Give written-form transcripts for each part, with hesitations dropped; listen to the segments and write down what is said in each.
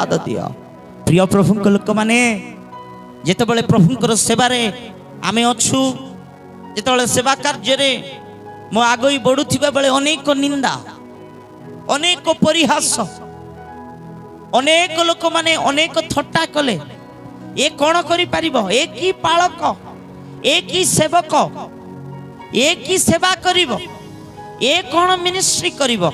धन्यवाद दियो प्रिय प्रभु लोक मैंने जिते प्रभुंर सेवार आम अच्छु जिते सेवा कार्य मो आगई बढ़ुवा बेले अनेक निंदा अनेक परिहास अनेक लोक माने अनेक थट्टा कले ए कौन करि परिबो ए की पालक ए की सेवक ए की सेवा करिबो ए कौन मिनिस्ट्री करिबो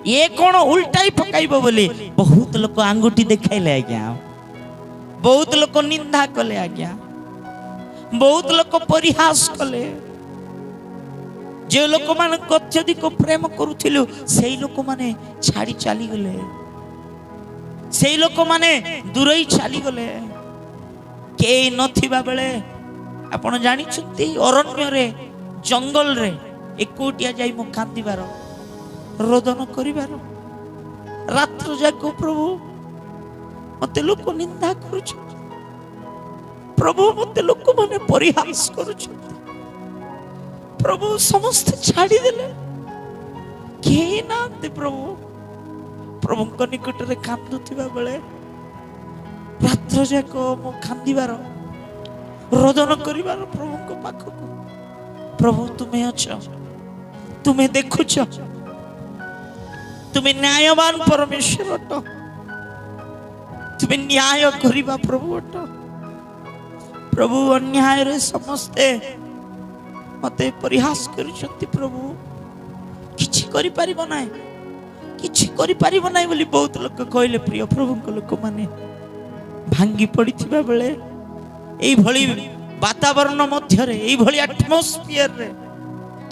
ए कौन उल्टाई पकाइबो बोली बहुत लोक आंगुठी देखाइले आज्ञा बहुत लोक निंदा कले आज्ञा बहुत लोक परिहास कले जे लोक मान अत्यधिक प्रेम करुथिलु सेई लोक माने छाड़ी चली गले सेई लोक माने दूरई चली गले के नथिबा बेले आपण जानि छथि अरण्य रे जंगल रे एकोटिया जाई मो कांदीबार रोदन करिबार रात्र जाको प्रभु मते लोक निंदा करूछ प्रभु मते लोक माने परिहास करूछ प्रभु समस्त छाड़ी देले के नाते प्रभु प्रभु को निकट रे कांदुथिबा बेले रात्र जाको मो कांदीबार रोदन करिबार प्रभु को पाखो प्रभु तुम्हें अछ तुम्हें देखुछ तुम्हें न्यायवान परमेश्वर अट तुम्हें न्याय करिबा प्रभु अट प्रभु अन्याय रे समस्ते मते परिहास करिसंती प्रभु किछि करि परिबो नै किछि करि परिबो नै बोली बहुत लोक कहले प्रिय प्रभु को लोक माने भांगी पड़िथिबा बेले एई भली वातावरण मध्य रे एई भली एटमॉस्फियर रे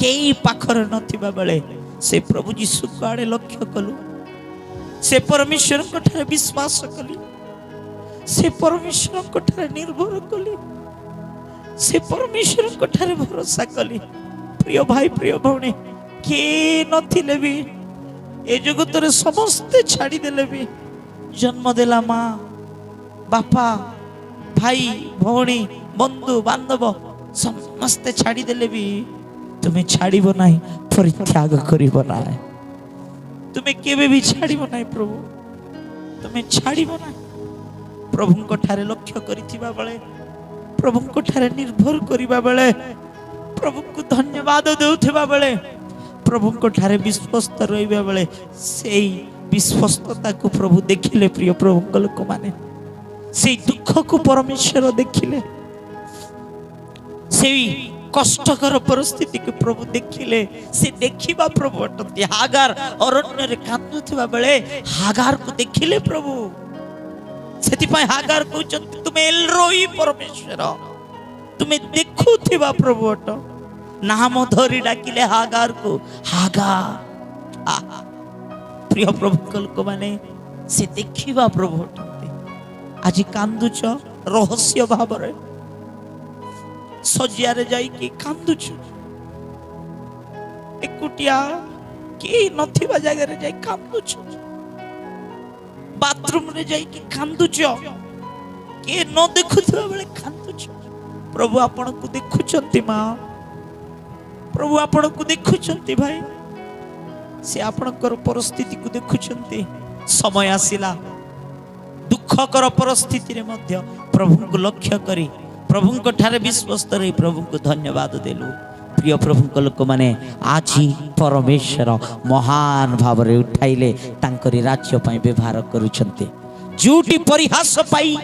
केई पाखर नथिबा बेले से प्रभु यीशु काडे लक्ष्य कलु से परमेश्वर कोठारे विश्वास कली से परमेश्वर कोठारे निर्भर कली से परमेश्वर कोठारे भरोसा कली प्रिय भाई प्रिय भौणी के नथिले भी ए जगत रे समस्त छाड़ी देले भी जन्म देला माँ बापा भाई भौणी बंधु बांधव समस्त छाड़ी देले भी तुम्हें छाड़ीबो नाही परित्याग करिबो नाही तुम्हें केबे भी छाड़ीबो नाही प्रभु तुम्हें छाड़ीबो नाही प्रभु कोठारे लक्ष्य करिथिबा बेले प्रभु कोठारे निर्भर करिबा बेले प्रभु को धन्यवाद देउथिबा बेले प्रभु कोठारे विश्वस्त रहिबा बेले सेई विश्वस्तता को प्रभु देखिले प्रिय प्रभु लोक माने सेई दुख को परमेश्वर देखिले सेई कष्टकर परिस्थिति को प्रभु देखिले से देखिबा प्रभु अटंती हागार अरण्य रे कांदुथिबा बेले हागार को देखिले प्रभु सेति पय हागार कहउचंती तुमे एलरोई परमेश्वर तुमे देखुथिबा प्रभु अट नाम धरी डाकिले हागार को हागार प्रिय प्रभु लोक माने से देखिबा प्रभु अटंती आज कांदुच रहस्य भाव रे सजिया रे जाई कि कांदुच एकुटिया के नथिबा जगह रे जाई कांदुच बाथरूम रे जाई कि कांदुच के न देखुथबा बेले कांदुच प्रभु आपण को देखुचंती मां प्रभु आपण को देखुचंती भाई से आपणकर परिस्थिति को देखुचंती समय आसिला दुखकर परिस्थिति रे मध्य प्रभु को लक्ष्य करी प्रभु को ठारे विश्वस्त रही प्रभु को धन्यवाद देलु प्रिय प्रभु लोक माने आज परमेश्वर महान भाव रे उठाइले तांकरी राज्य पई व्यवहार करूछंती जूटी परिहास पाई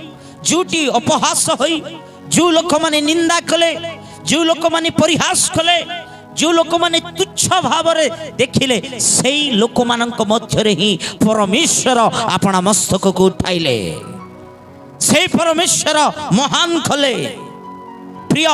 जूटी अपहास होई जो लोक माने निंदा कले जो लोक माने परिहास कले जो लोक माने तुच्छ भाव रे देखिले सेई लोक मानक मध्य रे ही परमेश्वर आपना मस्तक को उठाइले से परमेश्वर महान कले प्रिय